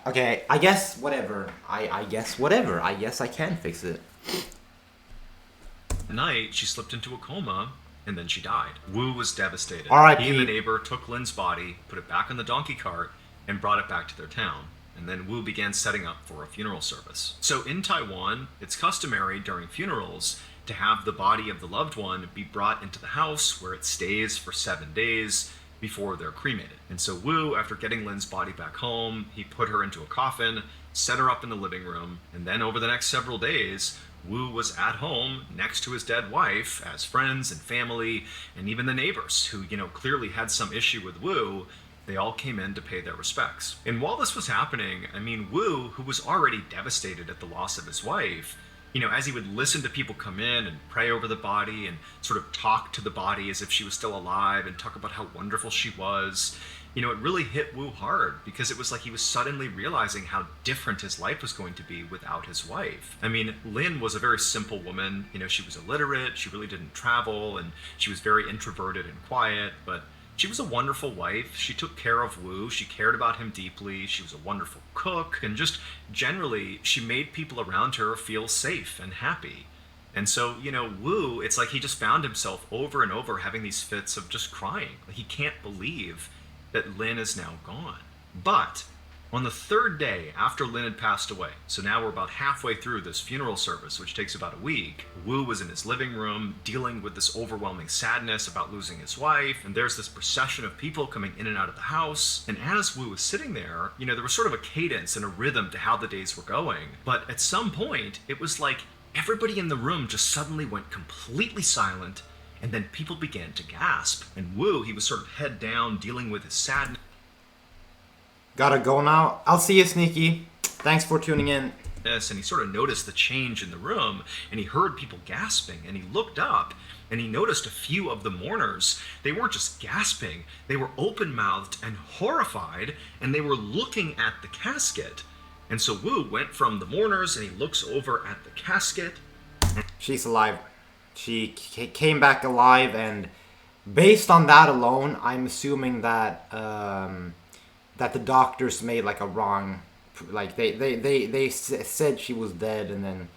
Okay, I guess whatever. I guess whatever. I guess I can fix it. that night, she slipped into a coma, and then she died. Wu was devastated. R.I.P. He and the neighbor took Lynn's body, put it back on the donkey cart, and brought it back to their town. And then Wu began setting up for a funeral service. So in Taiwan, it's customary during funerals to have the body of the loved one be brought into the house where it stays for 7 days before they're cremated. And so Wu, after getting Lynn's body back home, he put her into a coffin, set her up in the living room, and then over the next several days, Wu was at home next to his dead wife as friends and family, and even the neighbors who, clearly had some issue with Wu. They all came in to pay their respects. And while this was happening, Wu, who was already devastated at the loss of his wife, as he would listen to people come in and pray over the body and sort of talk to the body as if she was still alive and talk about how wonderful she was, it really hit Wu hard because it was like he was suddenly realizing how different his life was going to be without his wife. Lynn was a very simple woman. She was illiterate, she really didn't travel, and she was very introverted and quiet, but she was a wonderful wife. She took care of Wu. She cared about him deeply. She was a wonderful cook. And just generally, she made people around her feel safe and happy. And so, Wu, it's like he just found himself over and over having these fits of just crying. Like he can't believe that Lynn is now gone. But on the third day after Lynn had passed away, so now we're about halfway through this funeral service, which takes about a week, Wu was in his living room dealing with this overwhelming sadness about losing his wife, and there's this procession of people coming in and out of the house. And as Wu was sitting there, there was sort of a cadence and a rhythm to how the days were going. But at some point, it was like everybody in the room just suddenly went completely silent, and then people began to gasp. And Wu, he was sort of head down, dealing with his sadness. Gotta go now. I'll see you, Sneaky. Thanks for tuning in. And he sort of noticed the change in the room, and he heard people gasping, and he looked up, and he noticed a few of the mourners. They weren't just gasping, they were open-mouthed and horrified, and they were looking at the casket. And so Wu went from the mourners, and he looks over at the casket. She's alive. She came back alive, and based on that alone, I'm assuming that that the doctors made like a wrong, like they said she was dead, and then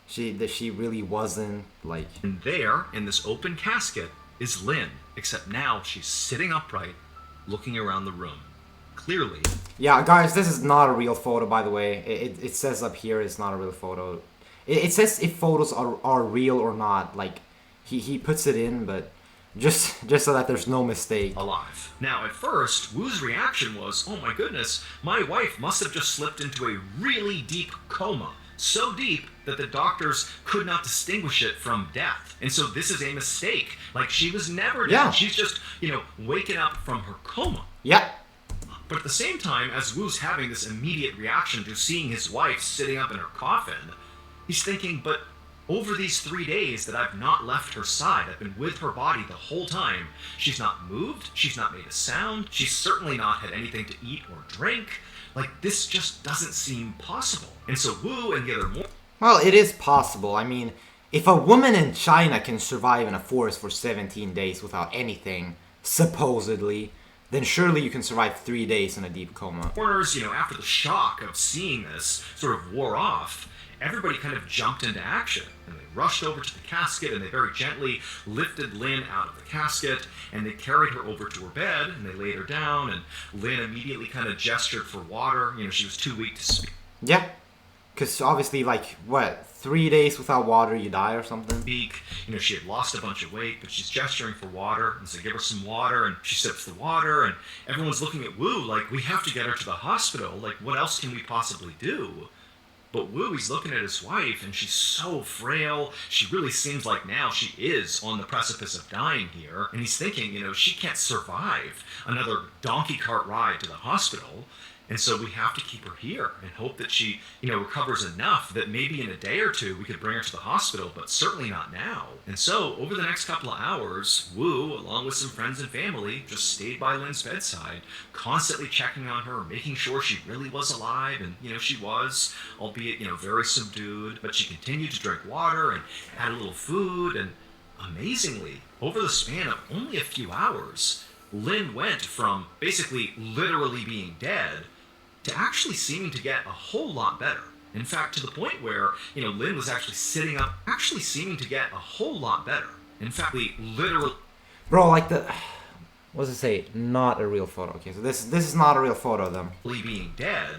she really wasn't, like. And there, in this open casket, is Lynn, except now she's sitting upright, looking around the room. Clearly. Yeah, guys, this is not a real photo, by the way. It says up here it's not a real photo. It says if photos are real or not. Like, he puts it in, but just so that there's no mistake. Alive. Now, at first, Wu's reaction was, oh my goodness, my wife must have just slipped into a really deep coma. So deep that the doctors could not distinguish it from death. And so this is a mistake. Like, she was never dead. Yeah. She's just, waking up from her coma. Yeah. But at the same time, as Wu's having this immediate reaction to seeing his wife sitting up in her coffin, he's thinking, but over these 3 days that I've not left her side, I've been with her body the whole time. She's not moved, she's not made a sound, she's certainly not had anything to eat or drink. Like, this just doesn't seem possible. And so Wu and the other Well, it is possible. I mean, if a woman in China can survive in a forest for 17 days without anything, supposedly, then surely you can survive 3 days in a deep coma. Corners, after the shock of seeing this sort of wore off, everybody kind of jumped into action. And they rushed over to the casket and they very gently lifted Lynn out of the casket and they carried her over to her bed and they laid her down and Lynn immediately kind of gestured for water. She was too weak to speak. Yeah. Because obviously, 3 days without water, you die or something? She had lost a bunch of weight, but she's gesturing for water, and so give her some water, and she sips the water, and everyone's looking at Wu like, we have to get her to the hospital, like, what else can we possibly do? But Wu, he's looking at his wife, and she's so frail, she really seems like now she is on the precipice of dying here, and he's thinking, she can't survive another donkey cart ride to the hospital. And so we have to keep her here and hope that she, recovers enough that maybe in a day or two we could bring her to the hospital, but certainly not now. And so over the next couple of hours, Wu, along with some friends and family, just stayed by Lynn's bedside, constantly checking on her, making sure she really was alive. And, she was, albeit, very subdued, but she continued to drink water and had a little food. And amazingly, over the span of only a few hours, Lynn went from basically literally being dead to actually seeming to get a whole lot better. In fact, to the point where, Lynn was actually sitting up, actually seeming to get a whole lot better. In fact, we literally... Bro, what does it say? Not a real photo. Okay, so this is not a real photo of them. Being dead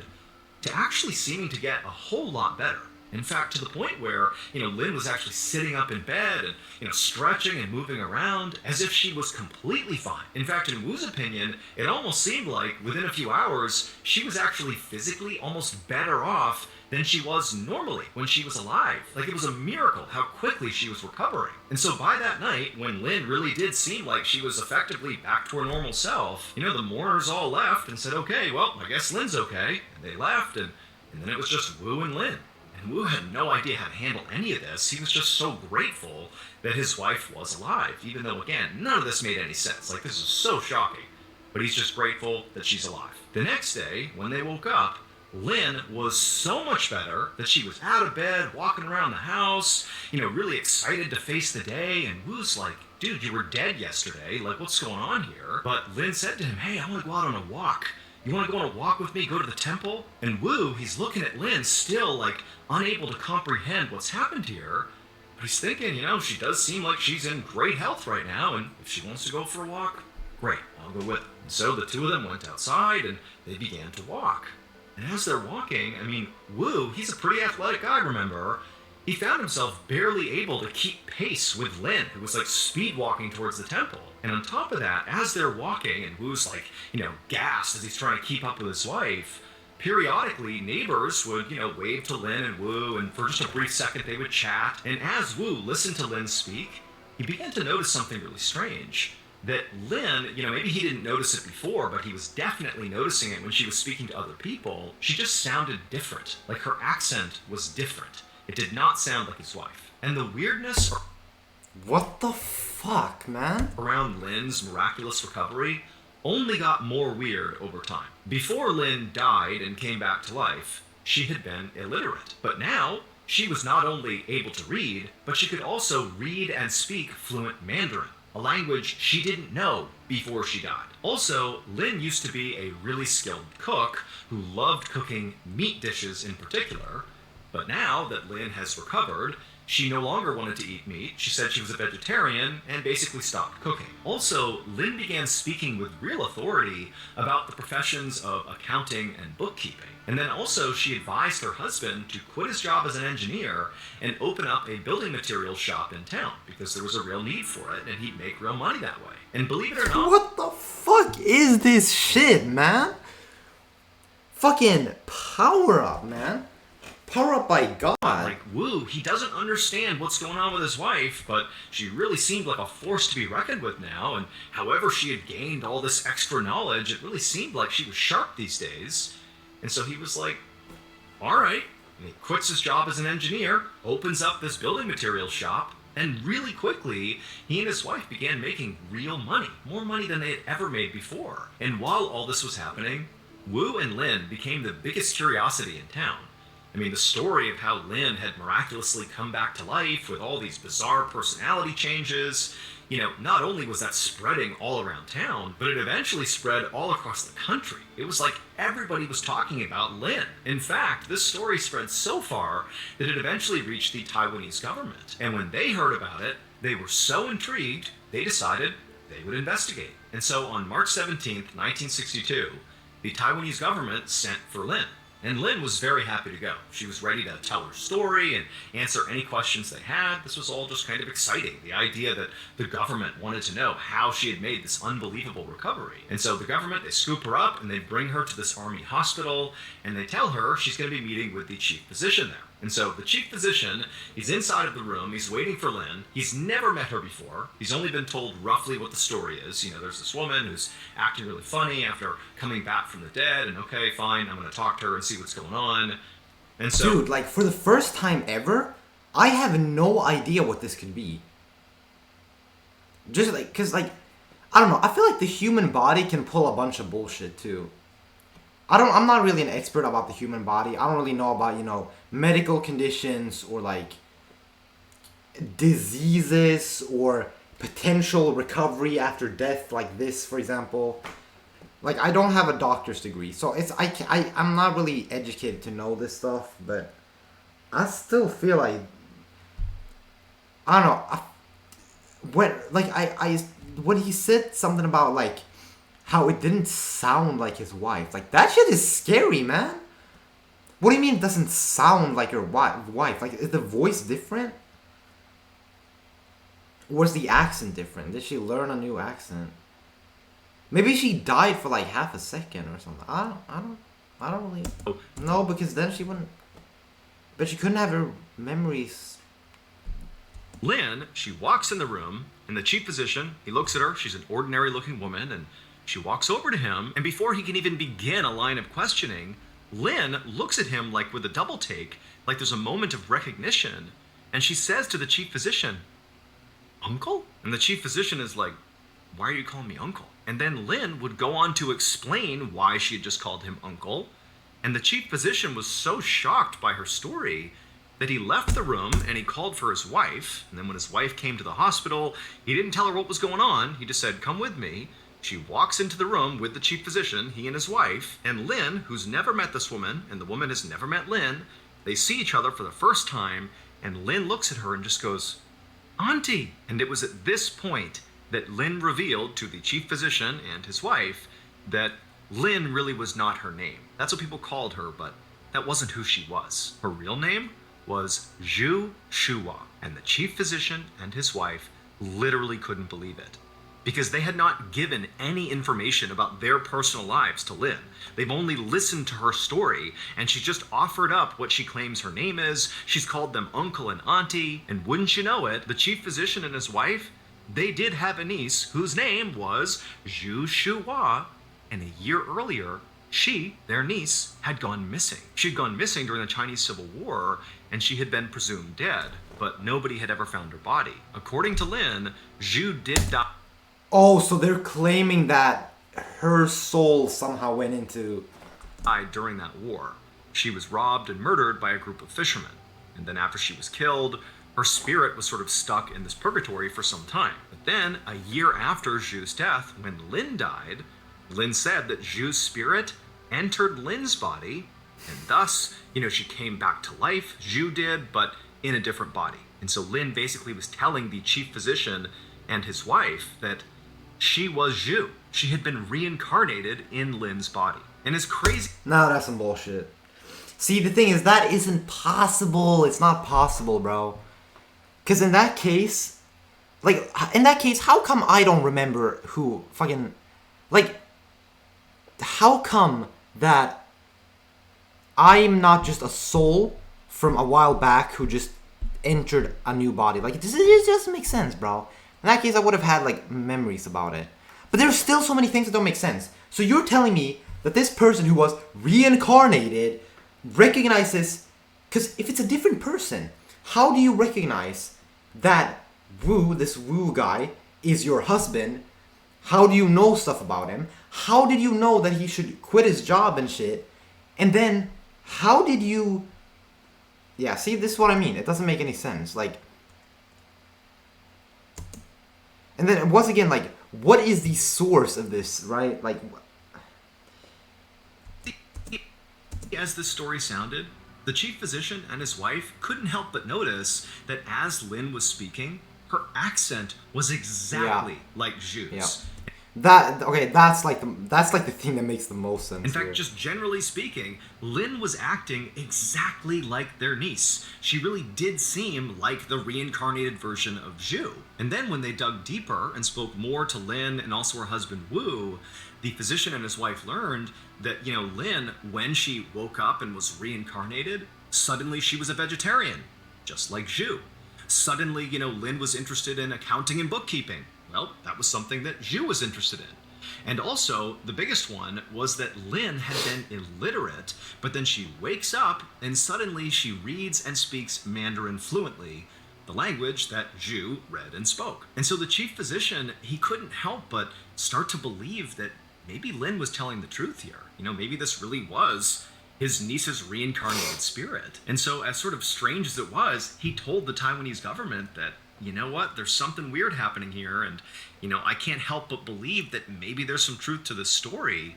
to actually seeming to get a whole lot better. In fact, to the point where, Lynn was actually sitting up in bed and, stretching and moving around as if she was completely fine. In fact, in Wu's opinion, it almost seemed like within a few hours, she was actually physically almost better off than she was normally when she was alive. Like, it was a miracle how quickly she was recovering. And so by that night, when Lynn really did seem like she was effectively back to her normal self, the mourners all left and said, okay, well, I guess Lynn's okay. And they left, and then it was just Wu and Lynn. Wu had no idea how to handle any of this. He was just so grateful that his wife was alive, even though, again, none of this made any sense. Like, this is so shocking. But he's just grateful that she's alive. The next day, when they woke up, Lynn was so much better that she was out of bed, walking around the house, really excited to face the day. And Wu's like, dude, you were dead yesterday. Like, what's going on here? But Lynn said to him, hey, I want to go out on a walk. You want to go on a walk with me, go to the temple? And Wu, he's looking at Lynn, still, unable to comprehend what's happened here. But he's thinking, she does seem like she's in great health right now, and if she wants to go for a walk, great, I'll go with her. And so the two of them went outside, and they began to walk. And as they're walking, Wu, he's a pretty athletic guy, remember? He found himself barely able to keep pace with Lynn, who was speed walking towards the temple. And on top of that, as they're walking, and Wu's gassed as he's trying to keep up with his wife, periodically neighbors would, wave to Lynn and Wu, and for just a brief second they would chat. And as Wu listened to Lynn speak, he began to notice something really strange. That Lynn, maybe he didn't notice it before, but he was definitely noticing it when she was speaking to other people. She just sounded different. Like, her accent was different. It did not sound like his wife. And the weirdness... What the fuck, man? Around Lynn's miraculous recovery only got more weird over time. Before Lynn died and came back to life, she had been illiterate. But now, she was not only able to read, but she could also read and speak fluent Mandarin, a language she didn't know before she died. Also, Lynn used to be a really skilled cook who loved cooking meat dishes in particular. But now that Lynn has recovered, she no longer wanted to eat meat. She said she was a vegetarian and basically stopped cooking. Also, Lynn began speaking with real authority about the professions of accounting and bookkeeping. And then also she advised her husband to quit his job as an engineer and open up a building materials shop in town because there was a real need for it and he'd make real money that way. And believe it or not... What the fuck is this shit, man? Fucking power up, man. Power up by God. Wu, he doesn't understand what's going on with his wife, but she really seemed like a force to be reckoned with now, and however she had gained all this extra knowledge, it really seemed like she was sharp these days. And so he was like, alright. And he quits his job as an engineer, opens up this building materials shop, and really quickly, he and his wife began making real money. More money than they had ever made before. And while all this was happening, Wu and Lynn became the biggest curiosity in town. The story of how Lynn had miraculously come back to life with all these bizarre personality changes, not only was that spreading all around town, but it eventually spread all across the country. It was like everybody was talking about Lin. In fact, this story spread so far that it eventually reached the Taiwanese government. And when they heard about it, they were so intrigued, they decided they would investigate. And so on March 17th, 1962, the Taiwanese government sent for Lin. And Lin was very happy to go. She was ready to tell her story and answer any questions they had. This was all just kind of exciting. The idea that the government wanted to know how she had made this unbelievable recovery. And so the government, they scoop her up and they bring her to this army hospital and they tell her she's going to be meeting with the chief physician there. And so the chief physician, he's inside of the room, he's waiting for Lin. He's never met her before. He's only been told roughly what the story is. There's this woman who's acting really funny after coming back from the dead, and okay, fine, I'm going to talk to her and see what's going on. And so... Dude, like, for the first time ever, I have no idea what this could be. Just, like, because, like, I don't know, I feel like the human body can pull a bunch of bullshit, too. I'm not really an expert about the human body. I don't really know about, medical conditions or, like, diseases or potential recovery after death, like this, for example. Like, I don't have a doctor's degree, so I'm not really educated to know this stuff, but I still feel like, I don't know, when he said something about, like, how it didn't sound like his wife. Like, that shit is scary, man. What do you mean it doesn't sound like your wife? Like, is the voice different? Or is the accent different? Did she learn a new accent? Maybe she died for like half a second or something. I don't really... No, because then she wouldn't... But she couldn't have her memories. Lin, she walks in the room, and the chief physician, he looks at her. She's an ordinary looking woman, and she walks over to him, and before he can even begin a line of questioning, Lin looks at him like with a double take, like there's a moment of recognition, and she says to the chief physician, "Uncle?" And the chief physician is like, "Why are you calling me uncle?" And then Lin would go on to explain why she had just called him uncle, and the chief physician was so shocked by her story that he left the room and he called for his wife, and then when his wife came to the hospital, he didn't tell her what was going on, he just said, "Come with me." She walks into the room with the chief physician, he and his wife, and Lin, who's never met this woman, and the woman has never met Lin, they see each other for the first time, and Lin looks at her and just goes, "Auntie!" And it was at this point that Lin revealed to the chief physician and his wife that Lin really was not her name. That's what people called her, but that wasn't who she was. Her real name was Zhu Shuhua, and the chief physician and his wife literally couldn't believe it, because they had not given any information about their personal lives to Lin. They've only listened to her story, and she's just offered up what she claims her name is. She's called them uncle and auntie, and wouldn't you know it, the chief physician and his wife, they did have a niece whose name was Zhu Shuhua, and a year earlier, she, their niece, had gone missing. She'd gone missing during the Chinese Civil War, and she had been presumed dead, but nobody had ever found her body. According to Lin, Zhu did die. Oh, so they're claiming that her soul somehow went into... Died during that war. She was robbed and murdered by a group of fishermen. And then after she was killed, her spirit was sort of stuck in this purgatory for some time. But then, a year after Zhu's death, when Lin died, Lin said that Zhu's spirit entered Lin's body, and thus, she came back to life, Zhu did, but in a different body. And so Lin basically was telling the chief physician and his wife that she was Zhu. She had been reincarnated in Lin's body. And it's crazy. No, that's some bullshit. See, the thing is, that isn't possible. It's not possible, bro. Because in that case, how come I don't remember who fucking... Like, how come that I'm not just a soul from a while back who just entered a new body? Like, it just doesn't make sense, bro. In that case, I would have had, like, memories about it. But there's still so many things that don't make sense. So you're telling me that this person who was reincarnated recognizes... Because if it's a different person, how do you recognize that this Wu guy, is your husband? How do you know stuff about him? How did you know that he should quit his job and shit? And then, how did you... Yeah, see, this is what I mean. It doesn't make any sense. Like... And then once again, like, what is the source of this, right? Like, As this story sounded, the chief physician and his wife couldn't help but notice that as Lynn was speaking, her accent was exactly like Zhu's. Yeah. That's like the thing that makes the most sense. In fact, here. just generally speaking, Lynn was acting exactly like their niece. She really did seem like the reincarnated version of Zhu. And then when they dug deeper and spoke more to Lynn and also her husband Wu, the physician and his wife learned that, Lynn, when she woke up and was reincarnated, suddenly she was a vegetarian, just like Zhu. Suddenly, Lynn was interested in accounting and bookkeeping. Well, that was something that Zhu was interested in. And also, the biggest one was that Lynn had been illiterate, but then she wakes up and suddenly she reads and speaks Mandarin fluently, the language that Zhu read and spoke. And so the chief physician, he couldn't help but start to believe that maybe Lynn was telling the truth here. Maybe this really was his niece's reincarnated spirit. And so, as sort of strange as it was, he told the Taiwanese government that, you know what, there's something weird happening here, and, I can't help but believe that maybe there's some truth to this story.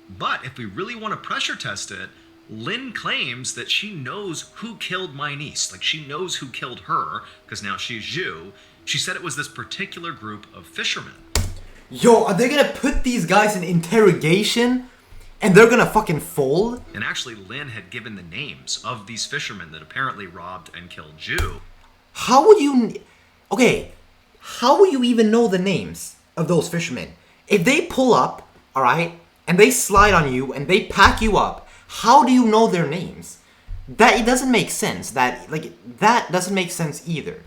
But if we really want to pressure test it, Lynn claims that she knows who killed my niece. Like, she knows who killed her, because now she's Zhu. She said it was this particular group of fishermen. Yo, are they gonna put these guys in interrogation? And they're gonna fucking fold? And actually, Lynn had given the names of these fishermen that apparently robbed and killed Zhu. How would you... Okay, how will you even know the names of those fishermen? If they pull up, alright, and they slide on you, and they pack you up, how do you know their names? It doesn't make sense. That doesn't make sense either.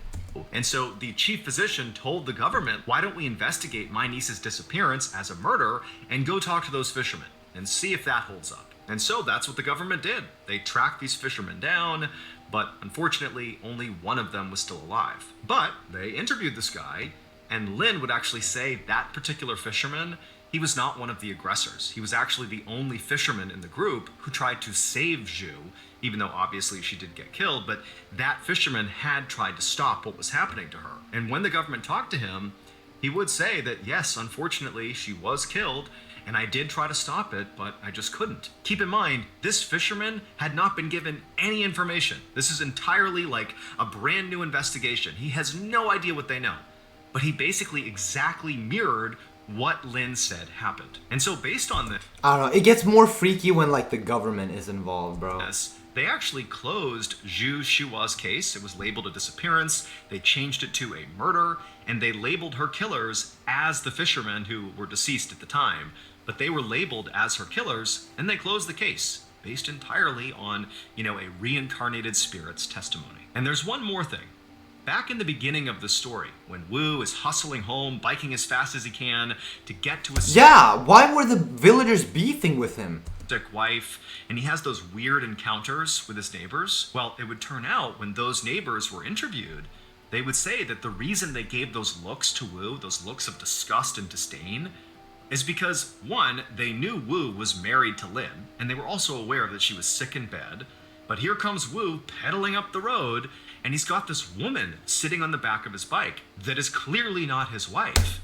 And so the chief physician told the government, why don't we investigate my niece's disappearance as a murder and go talk to those fishermen and see if that holds up. And so that's what the government did. They tracked these fishermen down, but unfortunately only one of them was still alive. But they interviewed this guy, and Lynn would actually say that particular fisherman, he was not one of the aggressors. He was actually the only fisherman in the group who tried to save Zhu, even though obviously she did get killed, but that fisherman had tried to stop what was happening to her. And when the government talked to him, he would say that yes, unfortunately, she was killed, and I did try to stop it, but I just couldn't. Keep in mind, this fisherman had not been given any information. This is entirely like a brand new investigation. He has no idea what they know. But he basically exactly mirrored what Lynn said happened. And so based on this, I don't know, it gets more freaky when, like, the government is involved, bro. they actually closed Zhu Shua's case. It was labeled a disappearance. They changed it to a murder, and they labeled her killers as the fishermen who were deceased at the time. But they were labeled as her killers, and they closed the case, based entirely on, a reincarnated spirit's testimony. And there's one more thing. Back in the beginning of the story, when Wu is hustling home, biking as fast as he can to get to his why were the villagers beefing with him? sick wife, and he has those weird encounters with his neighbors. Well, it would turn out when those neighbors were interviewed, they would say that the reason they gave those looks to Wu, those looks of disgust and disdain, is because, one, they knew Wu was married to Lin, and they were also aware that she was sick in bed. But here comes Wu pedaling up the road, and he's got this woman sitting on the back of his bike that is clearly not his wife.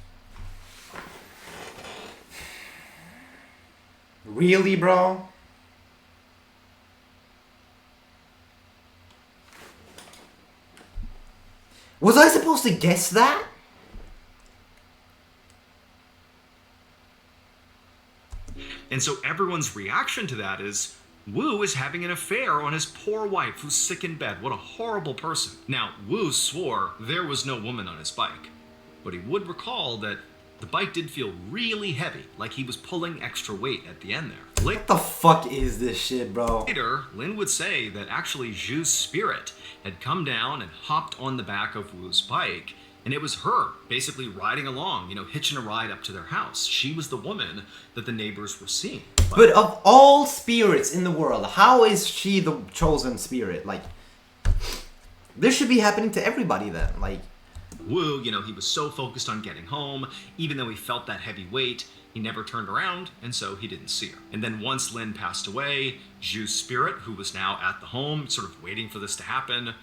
Really, bro? Was I supposed to guess that? And so everyone's reaction to that is, Wu is having an affair on his poor wife who's sick in bed. What a horrible person. Now, Wu swore there was no woman on his bike, but he would recall that the bike did feel really heavy, like he was pulling extra weight at the end there. What the fuck is this shit, bro? Later, Lin would say that actually Zhu's spirit had come down and hopped on the back of Wu's bike, and it was her basically riding along, hitching a ride up to their house. She was the woman that the neighbors were seeing. But of all spirits in the world, how is she the chosen spirit? Like, this should be happening to everybody then. Like, Wu, he was so focused on getting home, even though he felt that heavy weight, he never turned around, and so he didn't see her. And then once Lin passed away, Zhu's spirit, who was now at the home, sort of waiting for this to happen,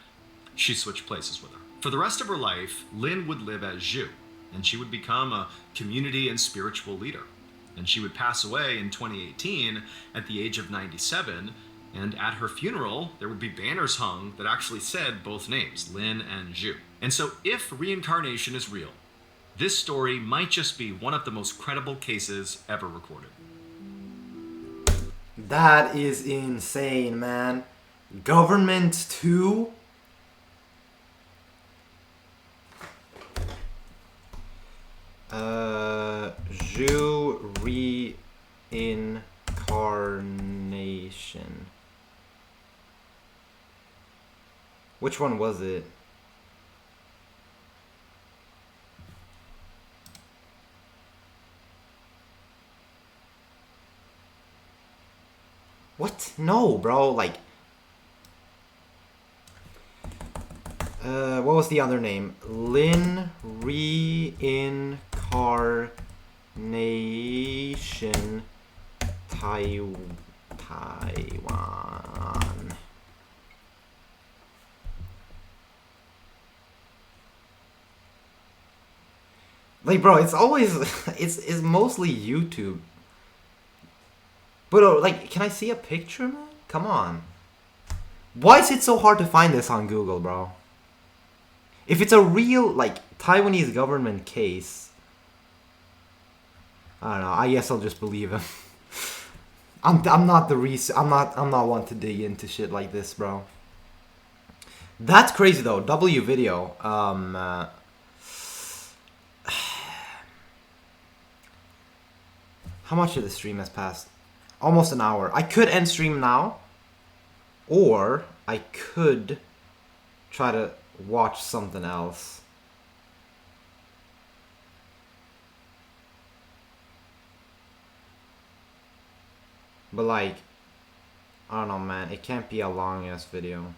she switched places with her. For the rest of her life, Lin would live as Zhu. and she would become a community and spiritual leader. And she would pass away in 2018 at the age of 97. And at her funeral, there would be banners hung that actually said both names, Lin and Zhu. And so, if reincarnation is real, this story might just be one of the most credible cases ever recorded. That is insane, man. Government too? Zhu reincarnation. Which one was it? What? No, bro. Like, what was the other name? Lin reincarnation Taiwan. Like, bro, it's always it's mostly YouTube. But like, can I see a picture, man? Come on. Why is it so hard to find this on Google, bro? If it's a real, like, Taiwanese government case, I don't know. I guess I'll just believe him. I'm not I'm not one to dig into shit like this, bro. That's crazy though. W video. How much of the stream has passed? Almost an hour. I could end stream now, or I could try to watch something else. But like, I don't know, man. It can't be a long ass video.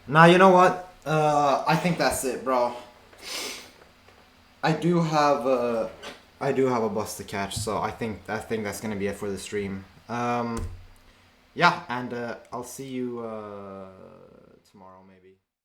Nah, you know what? I think that's it, bro. I do have a bus to catch, so I think that's gonna be it for the stream. Yeah, and I'll see you tomorrow maybe.